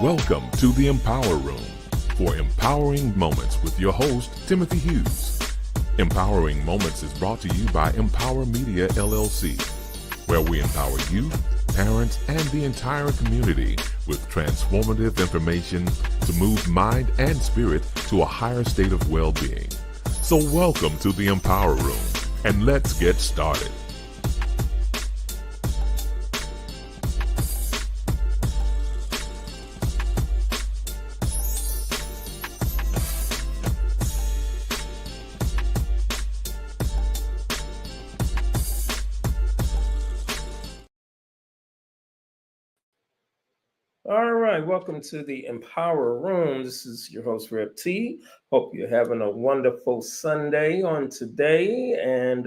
Welcome to the Empower Room for empowering moments with your host, Timothy Hughes. Empowering Moments is brought to you by Empower Media, LLC, where we empower you, parents, and the entire community with transformative information to move mind and spirit to a higher state of well-being. So welcome to the Empower Room, and let's get started. All right, welcome to the Empower Room. This is your host, Rep T. Hope you're having a wonderful Sunday on today. And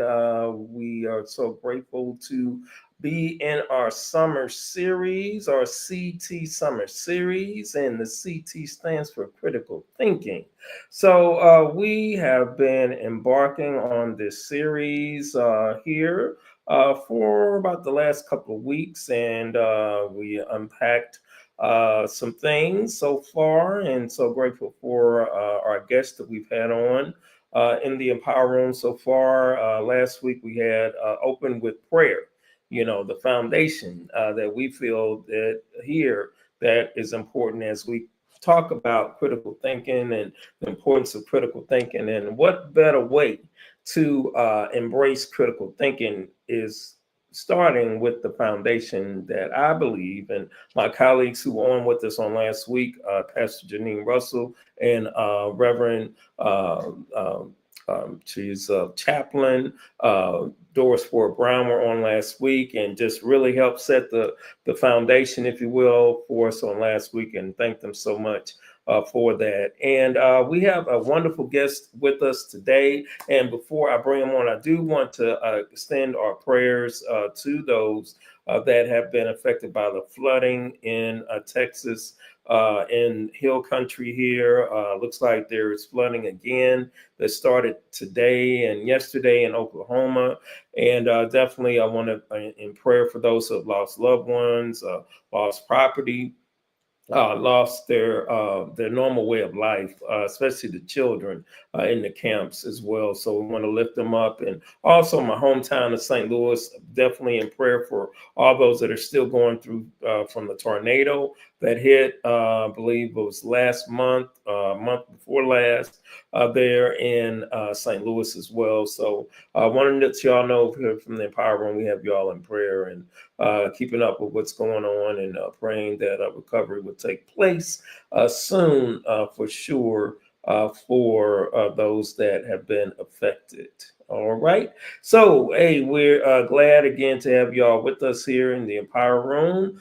we are so grateful to be in our summer series, our CT summer series. And the CT stands for critical thinking. So we have been embarking on this series here for about the last couple of weeks. And we unpacked some things so far, and so grateful for our guests that we've had on in the Empower Room so far. Last week we had open with prayer, the foundation that we feel that here that is important as we talk about critical thinking and the importance of critical thinking. And what better way to embrace critical thinking is starting with the foundation that I believe, and my colleagues who were on with us on last week, Pastor Janine Russell and Reverend she's chaplain Doris Ford Brown were on last week, and just really helped set the foundation, if you will, for us on last week, and thank them so much for that. And we have a wonderful guest with us today. And before I bring him on, I do want to extend our prayers to those that have been affected by the flooding in Texas, in Hill Country here. Looks like there is flooding again that started today and yesterday in Oklahoma. And definitely I want to in prayer for those who have lost loved ones, lost property, lost their normal way of life, especially the children in the camps as well. So we want to lift them up. And also my hometown of St. Louis, definitely in prayer for all those that are still going through from the tornado that hit, I believe it was last month, month before last, there in St. Louis as well. So I wanted to let y'all know here from the Empower Room, we have y'all in prayer and keeping up with what's going on, and praying that recovery would take place soon for sure for those that have been affected. All right. So, hey, we're glad again to have y'all with us here in the Empower Room.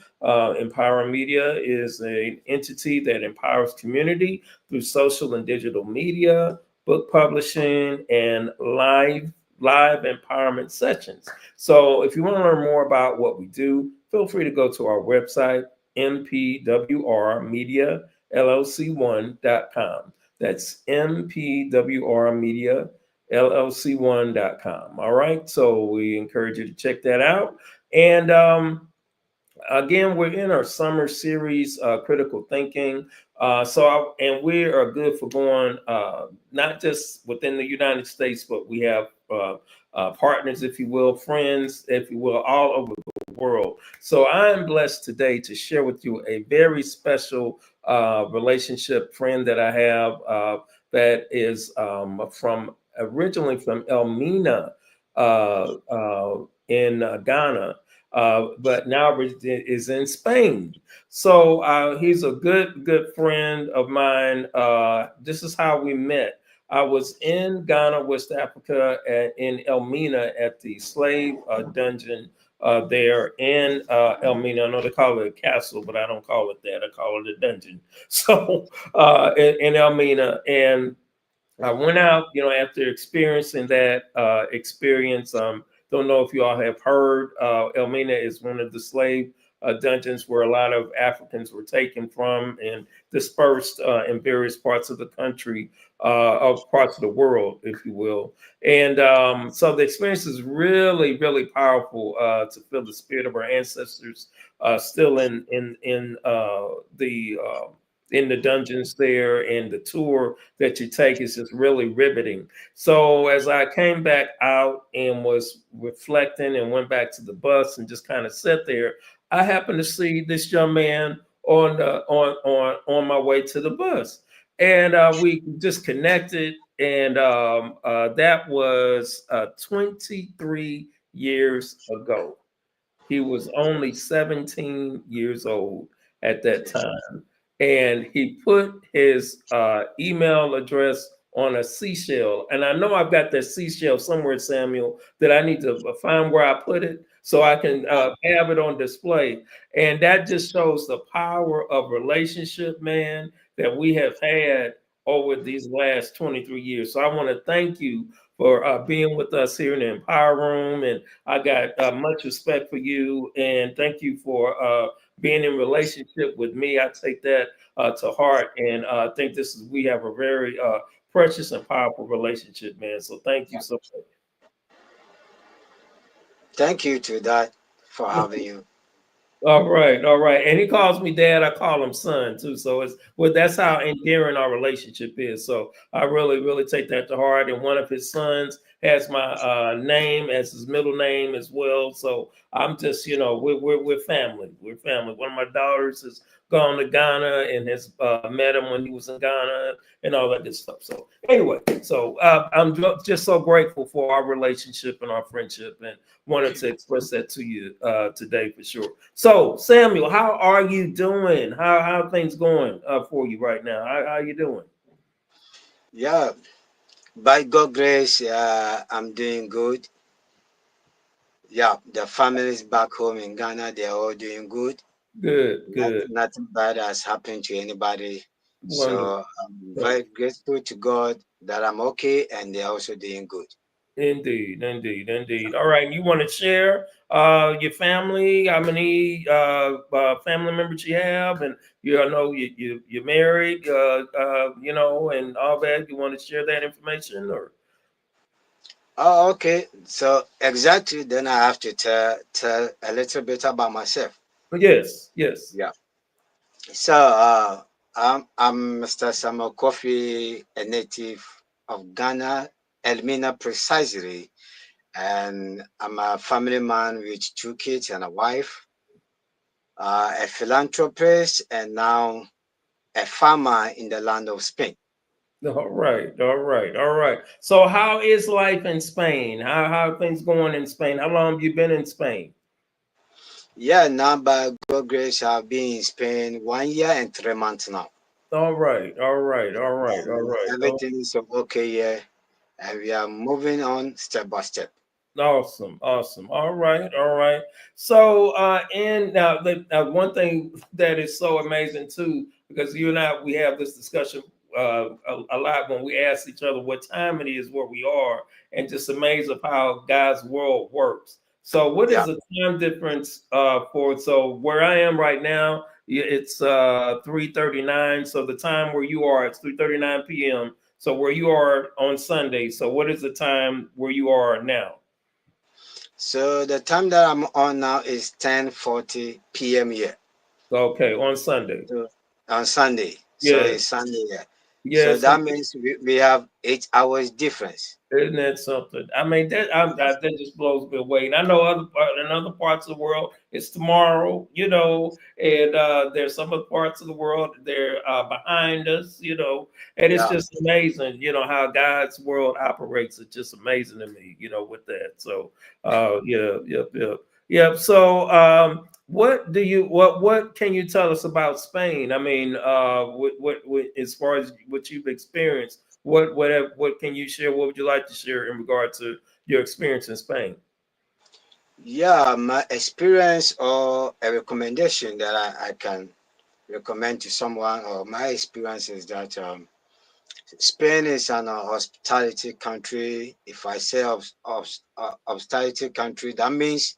Empower Media is an entity that empowers community through social and digital media, book publishing, and live empowerment sessions. So if you want to learn more about what we do, feel free to go to our website, MPWRMediaLLC1.com. That's MPWRMediaLLC1.com. All right. So we encourage you to check that out. And again, we're in our summer series, critical thinking. And we are good for going not just within the United States, but we have partners, if you will, friends, if you will, all over the world. So I'm blessed today to share with you a very special relationship friend that I have that is originally from Elmina in Ghana. But now is in Spain. So he's a good friend of mine. This is how we met. I was in Ghana, West Africa, in Elmina at the slave dungeon there in Elmina. I know they call it a castle, but I don't call it that. I call it a dungeon. So in Elmina, and I went out, after experiencing that experience. Don't know if you all have heard. Elmina is one of the slave dungeons where a lot of Africans were taken from and dispersed in various parts of the country, of parts of the world, if you will. And so the experience is really, really powerful to feel the spirit of our ancestors still in the dungeons there, and the tour that you take is just really riveting. So as I came back out and was reflecting and went back to the bus and just kind of sat there, I happened to see this young man on my way to the bus, and we just connected. And that was 23 years ago. He was only 17 years old at that time. And he put his email address on a seashell. And I know I've got that seashell somewhere, Samuel, that I need to find where I put it so I can have it on display. And that just shows the power of relationship, man, that we have had over these last 23 years. So I want to thank you for being with us here in the Empower Room. And I got much respect for you. And thank you for being in relationship with me. I take that to heart. And I think we have a very precious and powerful relationship, man. So thank you so Thank you to that for much. having you. All right, all right. And he calls me dad. I call him son too. So that's how endearing our relationship is. So I really, really take that to heart. And one of his sons has my name as his middle name as well. So I'm just, we're family. We're family. One of my daughters has gone to Ghana and has met him when he was in Ghana and all that good stuff. So anyway, so I'm just so grateful for our relationship and our friendship, and wanted to express that to you today for sure. So Samuel, how are you doing? How are things going for you right now? How are you doing? Yeah, by God grace, I'm doing good. Yeah, the families back home in Ghana, they're all doing good. Good, good, Nothing bad has happened to anybody. wonderful. So I'm very grateful to God that I'm okay and they're also doing good. Indeed, indeed, indeed. All right, you want to share your family? How many family members you have, and I know you're married, and all that. You want to share that information, or Oh, okay. So exactly, then I have to tell a little bit about myself. yes, yes. Yeah. So I'm Mr. Samuel Kwofie, a native of Ghana, Elmina precisely, and I'm a family man with two kids and a wife, a philanthropist, and now a farmer in the land of Spain. All right, all right, all right. So, how is life in Spain? How are things going in Spain? How long have you been in Spain? Yeah, now by God grace, I've been in Spain 1 year and 3 months now. All right, all right, all right, all And right. Oh, everything is okay here, and we are moving on step by step. awesome, awesome. All right, all right. So, and now one thing that is so amazing too, because you and I we have this discussion a lot when we ask each other what time it is where we are, and just amazed of how God's world works. So, what is Yeah. the time difference for? So, where I am right now, it's 3:39. So, the time where you are, it's 3:39 p.m. So, where you are on Sunday. So, what is the time where you are now? So the time that I'm on now is 10:40 p.m. here. Okay, on Sunday. So on Sunday. So Yes, it's Sunday here. So yes, that means we have 8 hours difference. isn't that something? I mean, that just blows me away. And I know in other parts of the world, it's tomorrow, and there's some other parts of the world they're behind us, and it's Yeah. just amazing, how God's world operates. It's just amazing to me, with that. So, yeah, yep, yep, yep. So, what can you tell us about Spain? I mean, what as far as what you've experienced, what can you share? What would you like to share in regard to your experience in Spain? Yeah, my experience or a recommendation that I can recommend to someone, or my experience is that Spain is an hospitality country. If I say hospitality country, that means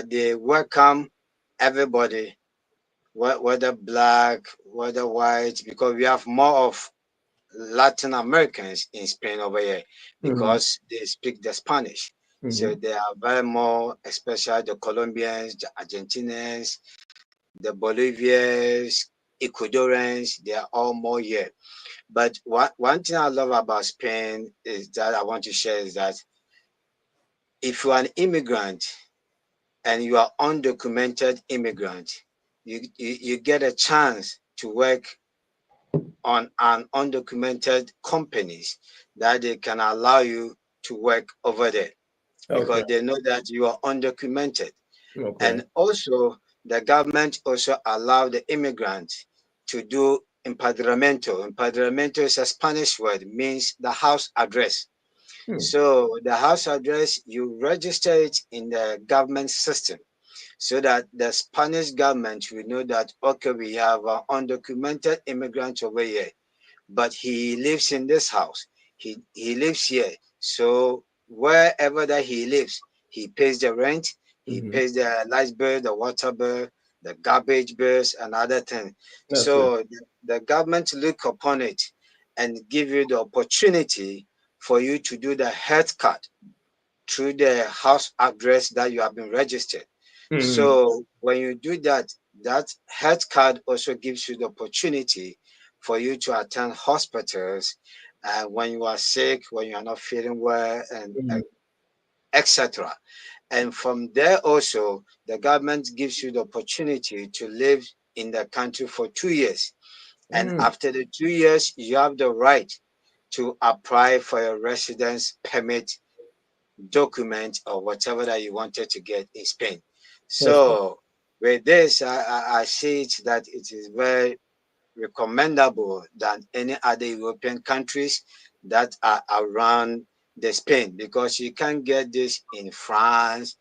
they welcome everybody, whether black, whether white, because we have more of Latin Americans in Spain over here Mm-hmm. because they speak the Spanish. So Mm-hmm. they are very more, especially the Colombians, the Argentinians, the Bolivians, Ecuadorians, they are all more here. But one thing I love about Spain is that I want to share is that if you are an immigrant and you are undocumented immigrant, you get a chance to work on an undocumented companies that they can allow you to work over there Okay. because they know that you are undocumented. Okay. And also the government also allow the immigrant to do empadronamiento. Empadronamiento is a Spanish word, means the house address. Hmm. So the house address, you register it in the government system so that the Spanish government will know that, okay, we have an undocumented immigrant over here, but he lives in this house. He lives here. So wherever that he lives, he pays the rent, he Mm-hmm. pays the light bill, the water bill, the garbage bills, and other things. That's it. So the government look upon it and give you the opportunity for you to do the health card through the house address that you have been registered. Mm-hmm. So when you do that, that health card also gives you the opportunity for you to attend hospitals when you are sick, when you are not feeling well, and Mm-hmm. etc. And from there also, the government gives you the opportunity to live in the country for 2 years. And Mm-hmm. after the 2 years, you have the right to apply for a residence permit document or whatever that you wanted to get in Spain. That's it. So with this, I see it that it is very recommendable than any other European countries that are around the Spain because you can get this in France,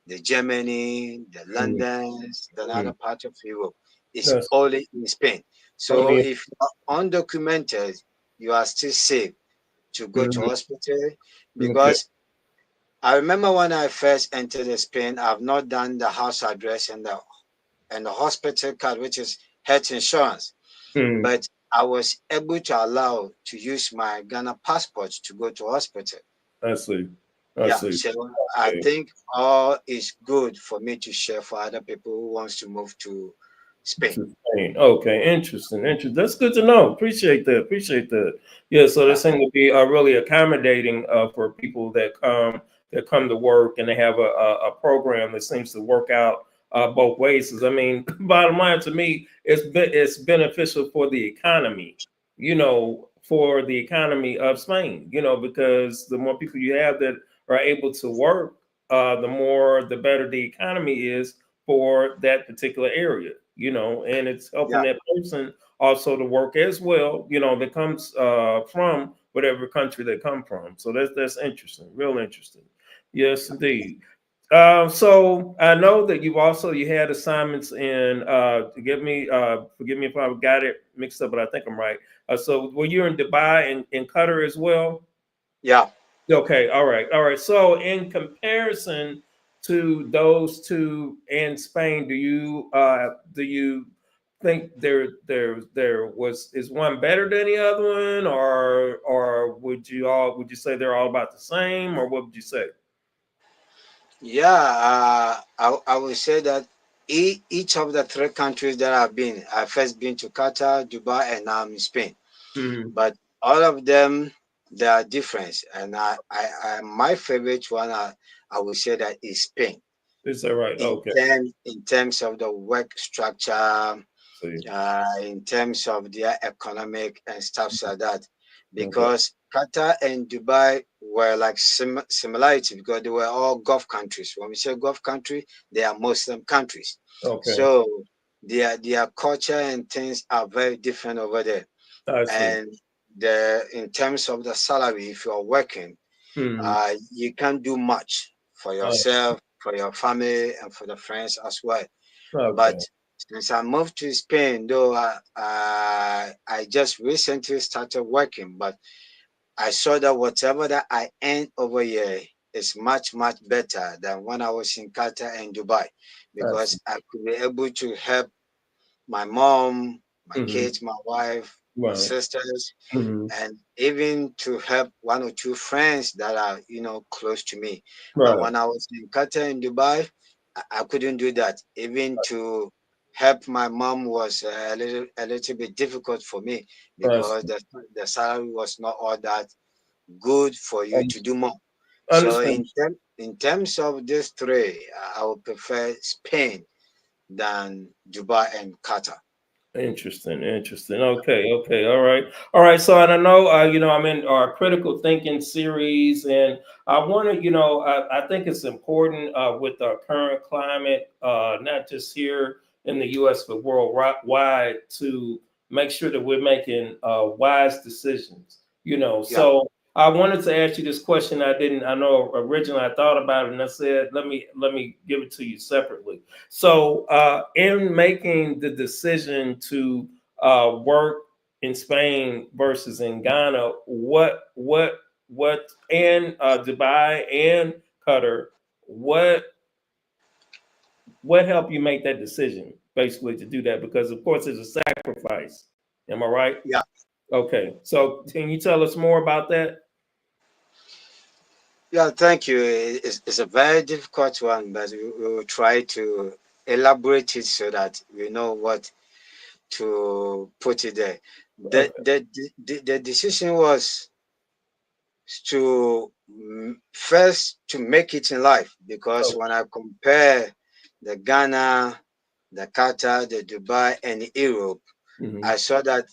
the Germany, the Mm-hmm. Londons, the other part of Europe. It's That's. only in Spain. I So mean. if you are undocumented, you are still safe to go to Mm-hmm. hospital Okay. because I remember when I first entered Spain, I've not done the house address and the hospital card, which is health insurance, Mm-hmm. but I was able to allow to use my Ghana passport to go to hospital. I see. I Yeah, see. so I Okay. think all is good for me to share for other people who wants to move to Spain. To Spain. Okay, interesting. Interesting. That's good to know. Appreciate that. Appreciate that. Yeah. So they Yeah, seem to be really accommodating for people that come to work, and they have a program that seems to work out both ways. 'Cause, I mean, bottom line to me, it's beneficial for the economy. For the economy of Spain. Because the more people you have that are able to work, the better the economy is for that particular area, and it's helping yeah, that person also to work as well, that comes from whatever country they come from. So that's interesting, real interesting. Yes, indeed. So I know that you had assignments in forgive me if I got it mixed up, but I think I'm right. So were you in Dubai and in Qatar as well? yeah. Okay, all right, all right. So in comparison to those two and Spain, do you think there is one better than the other one, or would you say they're all about the same, or what would you say? Yeah, I would say that each of the three countries that I've been, I first been to Qatar, Dubai, and now I'm in Spain. Hmm. But all of them, there are different. And my favorite one, I would say that is Spain. Is that right? Okay. In terms of the work structure, See. in terms of their economic and stuff like that. Okay. Because Qatar and Dubai were like similarity because they were all Gulf countries. When we say Gulf country, they are Muslim countries. Okay. So their culture and things are very different over there. I see. And the in terms of the salary, if you're working, Hmm. you can't do much for yourself, for your family, and for the friends as well. But Okay. since I moved to Spain, though I just recently started working, but I saw that whatever that I earn over here is much better than when I was in Qatar and Dubai, I because see. I could be able to help my mom, my Hmm. kids, my wife, my Right. sisters, Hmm. and even to help one or two friends that are, close to me. But Right. when I was in Qatar in Dubai, I couldn't do that. Even to help my mom was a little bit difficult for me I because see. the salary was not all that good for you to do more. So Understand. in terms of these three, I would prefer Spain than Dubai and Qatar. Interesting, interesting. Okay, okay, all right, all right. So, and I know, I'm in our critical thinking series, and I want to, I think it's important with our current climate, not just here in the U.S. but worldwide, to make sure that we're making wise decisions. Yeah, So I wanted to ask you this question. I know originally I thought about it, and I said, let me give it to you separately. So, in making the decision to work in Spain versus in Ghana, what, and Dubai and Qatar, what what helped you make that decision, basically, to do that? Because of course, it's a sacrifice. Am I right? yeah, Okay. So, can you tell us more about that? yeah. Thank you. It's a very difficult one, but we will try to elaborate it so that we know what to put it there. Okay. The decision was to first to make it in life because Oh, when I compare the Ghana, the Qatar, the Dubai, and Europe, hmm. I saw that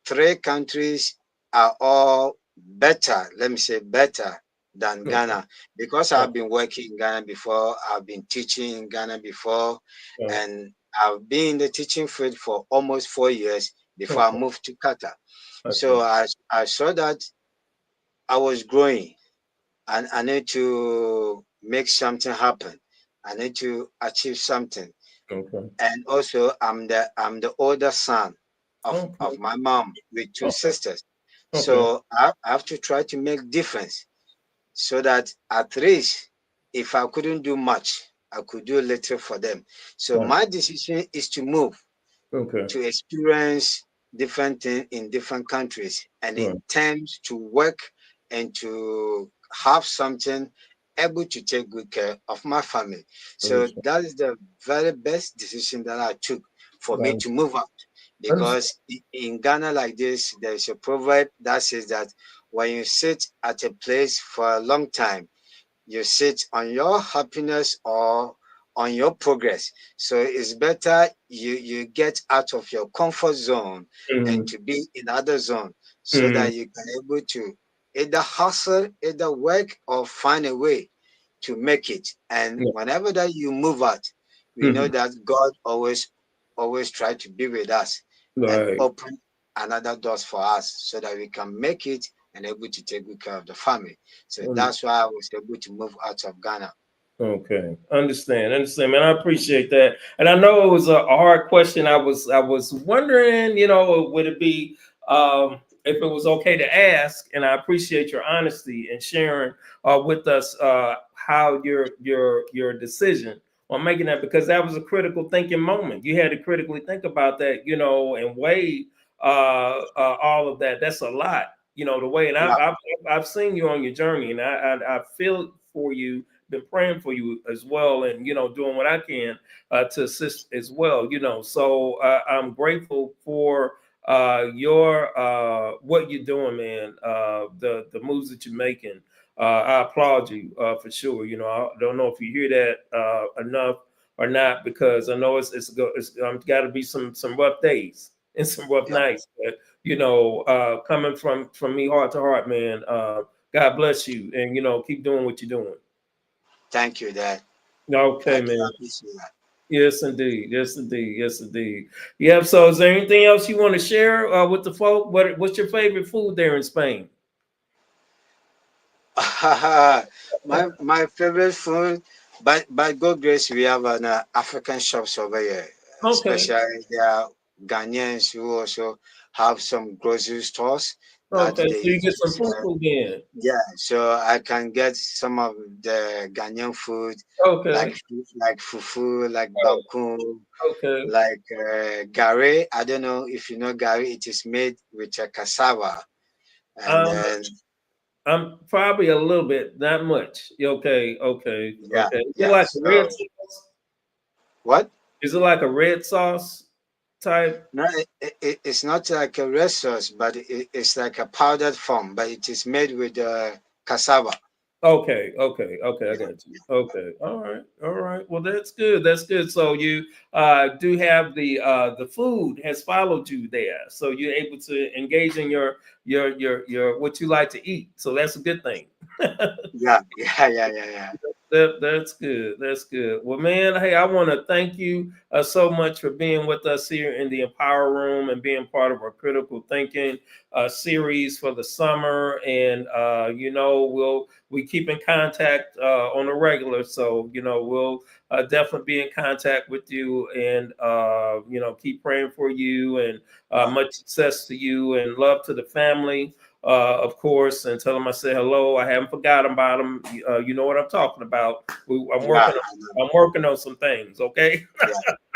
three countries are all better, let me say better than Okay. Ghana because Oh, I've been working in Ghana before, I've been teaching in Ghana before, oh, and I've been in the teaching field for almost 4 years before I okay. moved to Qatar. So Okay. I saw that I was growing and I need to make something happen. I need to achieve something. Okay. And also I'm the older son of Okay. my mom with two Okay. sisters. Okay. So I have to try to make difference so that at least if I couldn't do much, I could do little for them. So Right. my decision is to move Okay. to experience different things in different countries and Right. intend to work and to have something able to take good care of my family. So Understand. that is the very best decision that I took for me Right. to move out. Understand. Because in Ghana, like this, there's a proverb that says that when you sit at a place for a long time, you sit on your happiness or on your progress. So it's better you get out of your comfort zone and Mhm. to be in other zone so Mhm. that you can able to either hustle, either work or find a way to make it. And Yeah. whenever that you move out, we know Mhm. that God always try to be with us and Right. open another doors for us so that we can make it and able to take good care of the family. So that's why I was able to move out of Ghana. Okay, understand, man. I appreciate that, and I know it was a hard question. I was wondering, would it be if it was okay to ask? And I appreciate your honesty and sharing with us how your decision on making that, because that was a critical thinking moment. You had to critically think about that, and weigh all of that. That's a lot, the way. And Yeah, I've seen you on your journey, and I feel for you, been praying for you as well, and doing what I can to assist as well. So I'm grateful for your what you're doing, man. The moves that you're making. I applaud you for sure. I don't know if you hear that enough or not, because I know it's got to be some rough days and some rough yeah. nights, but coming from me heart to heart, man. God bless you, and keep doing what you're doing. Thank you, Dad. Okay, I do man. appreciate that. Yes, indeed. Yes, indeed. Yes, indeed. Yeah. So, is there anything else you want to share with the folk? What's your favorite food there in Spain? My favorite food, by God grace, we have an African shops over here, Okay. especially there are Ghanaians who also have some grocery stores that Okay, they so you get some use. fufu then. Yeah, so I can get some of the Ghanaian food, Okay. like fufu, like Oh, banku, okay. like gare. I don't know if you know gare. It is made with a cassava, and Um, then I'm probably a little bit, not much. Okay, okay, yeah, okay. Is it yeah. like a red So sauce? what? Is it like a red sauce type? No, it's not like a red sauce, but it's like a powdered form, but it is made with cassava. Okay, okay, okay, I Yeah, got you. Okay, all right, all right. Well, that's good. That's good. So you do have the food has followed you there, so you're able to engage in your what you like to eat. So that's a good thing. yeah, yeah, yeah, yeah, yeah. That's good. That's good. Well, man, hey, I want to thank you so much for being with us here in the Empower Room and being part of our critical thinking series for the summer. And we keep in contact on a regular, so we'll definitely be in contact with you, and keep praying for you, and Uh, much success to you, and love to the family, of course, and tell them I said hello. I haven't forgotten about them. You know what I'm talking about. I'm yeah, working. I know. I'm working on some things. Okay.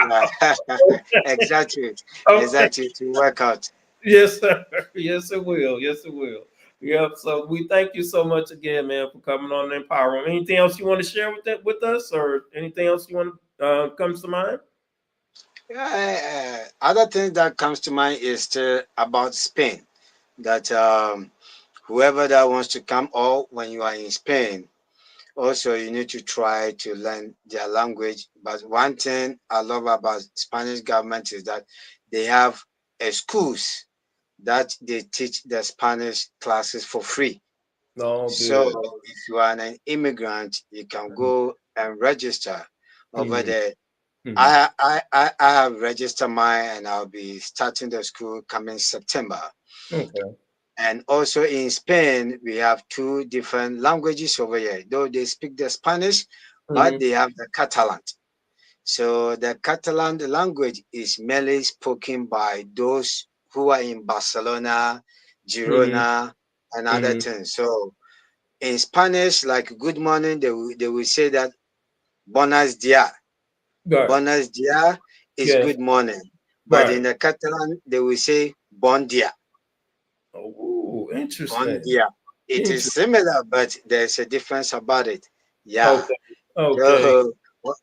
Yeah, yeah. Exactly, Okay. exactly to work out. Yes, sir. Yes, it will. Yes, it will. Yep. So we thank you so much again, man, for coming on the Empower Room. Anything else you want to share with us, or anything else you want comes to mind? Yeah, other thing that comes to mind is still about Spain. That whoever that wants to come, or when you are in Spain, also you need to try to learn their language. But one thing I love about Spanish government is that they have a schools that they teach the Spanish classes for free. No, So good. if you are an immigrant, you can go and register over Mm-hmm. there. Mm-hmm. I have registered mine, and I'll be starting the school coming September. Okay. And also in Spain, we have two different languages over here. Though they speak the Spanish, but Mm-hmm. they have the Catalan. So the Catalan language is mainly spoken by those who are in Barcelona, Mm-hmm. Girona, and other Mm-hmm. things. So in Spanish, like good morning, they will say that buenos dias. Right. Buenos dias is Yes. good morning. But in Right. the Catalan, they will say bon dia. Oh, Bon interesting. dia. It is Interesting. similar, but there's a difference about it. Yeah. Okay. Okay. So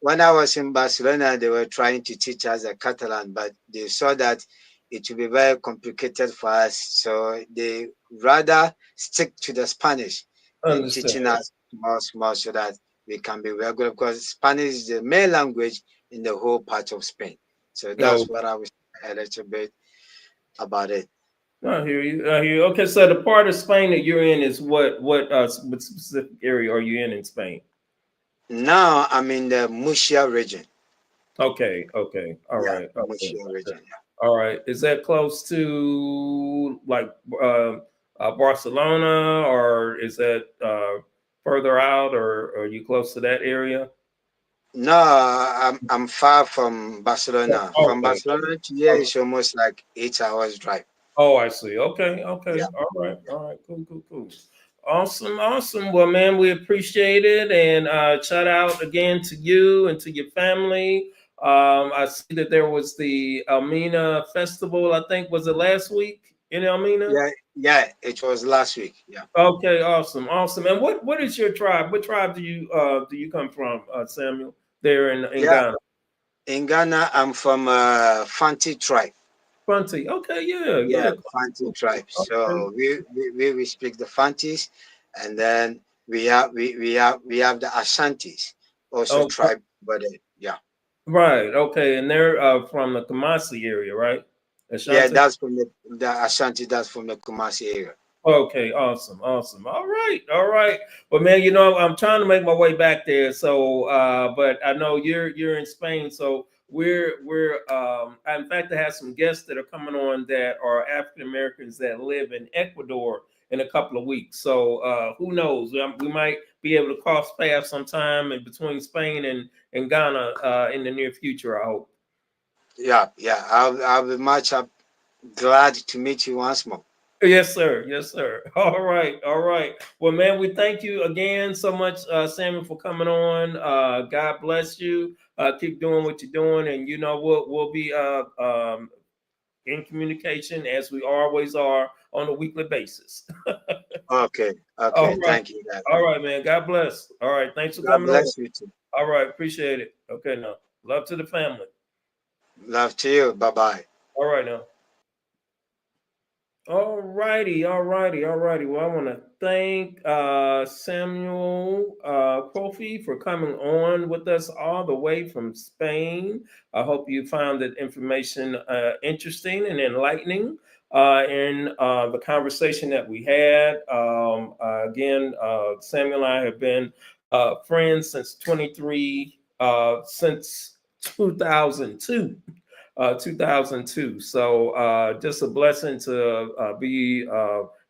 when I was in Barcelona, they were trying to teach us a Catalan, but they saw that it would be very complicated for us. So they rather stick to the Spanish and Understand. teaching us more so that we can be very good, because Spanish is the main language in the whole part of Spain. So Oh, that's what I was a little bit about it. I hear you. I hear you. Okay, so the part of Spain that you're in is what specific area are you in Spain? Now I'm in the Murcia region. Okay, okay, all Yeah, right, okay, Murcia region. all right. Is that close to like Barcelona, or is that further out, or are you close to that area? No, I'm far from Barcelona. From Okay, Barcelona to here okay. is almost like 8 hours drive. Oh, I see. Okay, Yeah, okay. All right. Cool, cool, cool. Awesome, awesome. Well, man, we appreciate it. And shout out again to you and to your family. I see that there was the Almena Festival, I think, was it last week in Almena? yeah, yeah. It was last week. Yeah, Okay, awesome, awesome. And what is your tribe? What tribe do you come from, Samuel, there in yeah. Ghana? In Ghana, I'm from Fanti tribe. Fanti. Okay, yeah, Yeah, yeah. Fanti Cool, cool. tribe. Okay. So we speak the Fantis, and then we have the Ashantis, also Okay. tribe. But yeah, Right. Okay. And they're from the Kamasi area, right? yeah. Ashanti. That's from the Ashanti. That's from the Kumasi area. Okay. Awesome. Awesome. All right. All right. Well, man, I'm trying to make my way back there. So, but I know you're in Spain. So we're in fact, I have some guests that are coming on that are African Americans that live in Ecuador in a couple of weeks. So who knows? We might be able to cross paths sometime in between Spain and Ghana in the near future. I hope. Yeah, yeah. I'll be much glad to meet you once more. Yes, sir. Yes, sir. All right. All right. Well, man, we thank you again so much, Samuel, for coming on. God bless you. Keep doing what you're doing, and we'll be in communication as we always are on a weekly basis. Okay, All okay. right. Thank you, guys. All right, man. God bless. All right. Thanks for God coming on. bless you too. All right. Appreciate it. Okay, now. Love to the family. Love to you. Bye bye. All right, now. All righty, all righty, all righty. Well, I want to thank Samuel Kwofie for coming on with us all the way from Spain. I hope you found that information interesting and enlightening in the conversation that we had. Again, Samuel and I have been friends since 2002. 2002. So just a blessing to be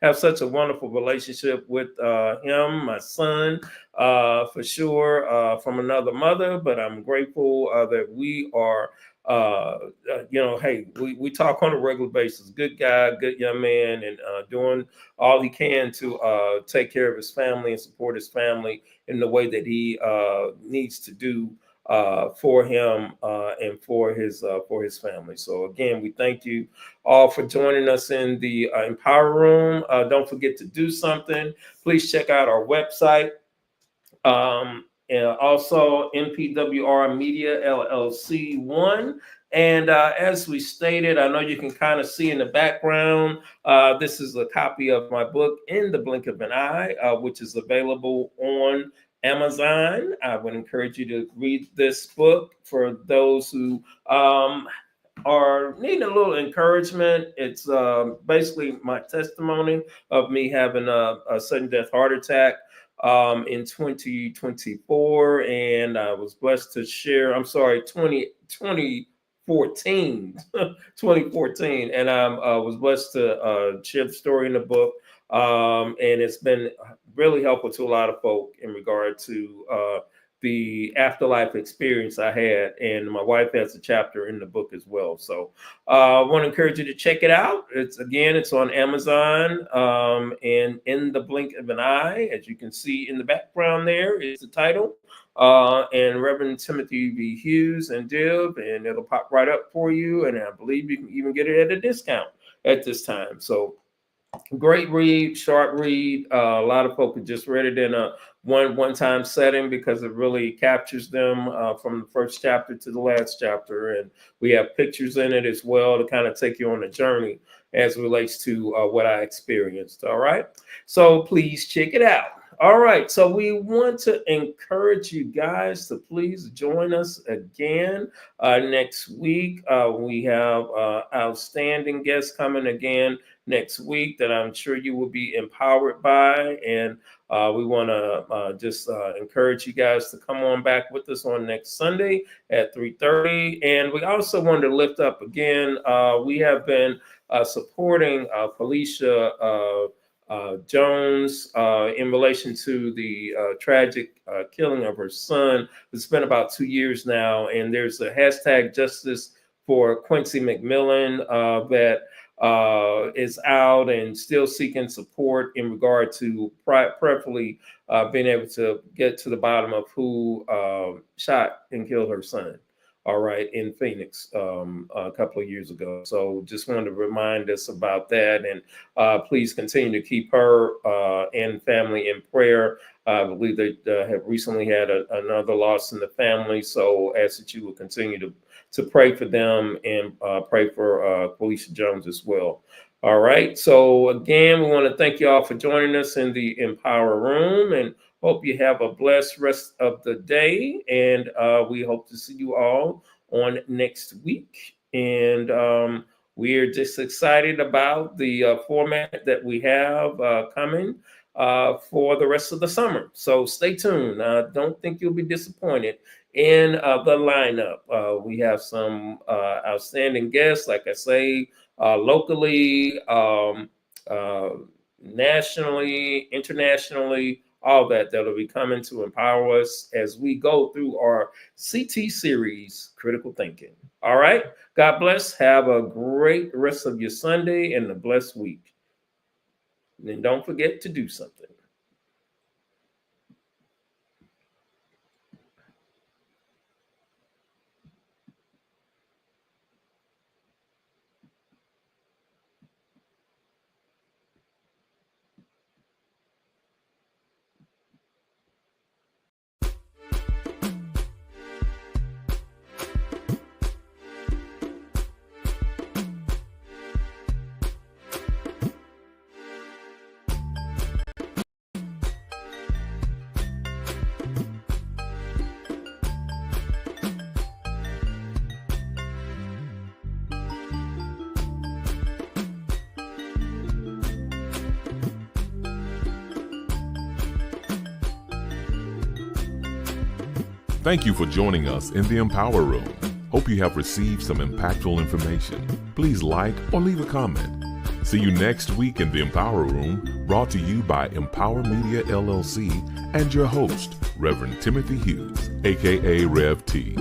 have such a wonderful relationship with him, my son, for sure, from another mother. But I'm grateful that we are, hey, we talk on a regular basis. Good guy, good young man, and doing all he can to take care of his family and support his family in the way that he needs to do for him and for his family. So again, we thank you all for joining us in the Empower Room. Don't forget to do something. Please check out our website. And also MPWR Media LLC 1. And as we stated, I know you can kind of see in the background, this is a copy of my book, In the Blink of an Eye, which is available on Amazon. I would encourage you to read this book for those who are needing a little encouragement. It's basically my testimony of me having a sudden death heart attack in 2024, and I was blessed to share. I'm sorry, 2014, 2014, and I was blessed to share the story in the book. And it's been really helpful to a lot of folk in regard to the afterlife experience I had, and my wife has a chapter in the book as well. So I want to encourage you to check it out. It's on Amazon, and In the Blink of an Eye, as you can see in the background there is the title, and Reverend Timothy V. Hughes and Div, and it'll pop right up for you. And I believe you can even get it at a discount at this time. So great read, short read. A lot of folks just read it in a one-time setting because it really captures them from the first chapter to the last chapter, and we have pictures in it as well to kind of take you on a journey as it relates to what I experienced. All right, so please check it out. All right, so we want to encourage you guys to please join us again next week. We have outstanding guests coming again next week that I'm sure you will be empowered by. And we want to just encourage you guys to come on back with us on next Sunday at 3:30. And we also wanted to lift up again, we have been supporting Felicia Jones in relation to the tragic killing of her son. It's been about 2 years now, and there's a hashtag Justice for Quincy McMillan that is out and still seeking support in regard to prayerfully being able to get to the bottom of who shot and killed her son. All right, in Phoenix a couple of years ago. So just wanted to remind us about that, and please continue to keep her and family in prayer. I believe they have recently had another loss in the family, so ask that you will continue to pray for them and pray for Felicia Jones as well. All right. So again, we want to thank you all for joining us in the Empower Room, and hope you have a blessed rest of the day. And we hope to see you all on next week. And we're just excited about the format that we have coming for the rest of the summer. So stay tuned. Don't think you'll be disappointed in the lineup. We have some outstanding guests, like I say, locally, nationally, internationally, all that'll be coming to empower us as we go through our CT series, Critical Thinking. All right. God bless. Have a great rest of your Sunday and a blessed week. And don't forget to do something. Thank you for joining us in the Empower Room. Hope you have received some impactful information. Please like or leave a comment. See you next week in the Empower Room, brought to you by Empower Media LLC and your host, Reverend Timothy Hughes, aka Rev T.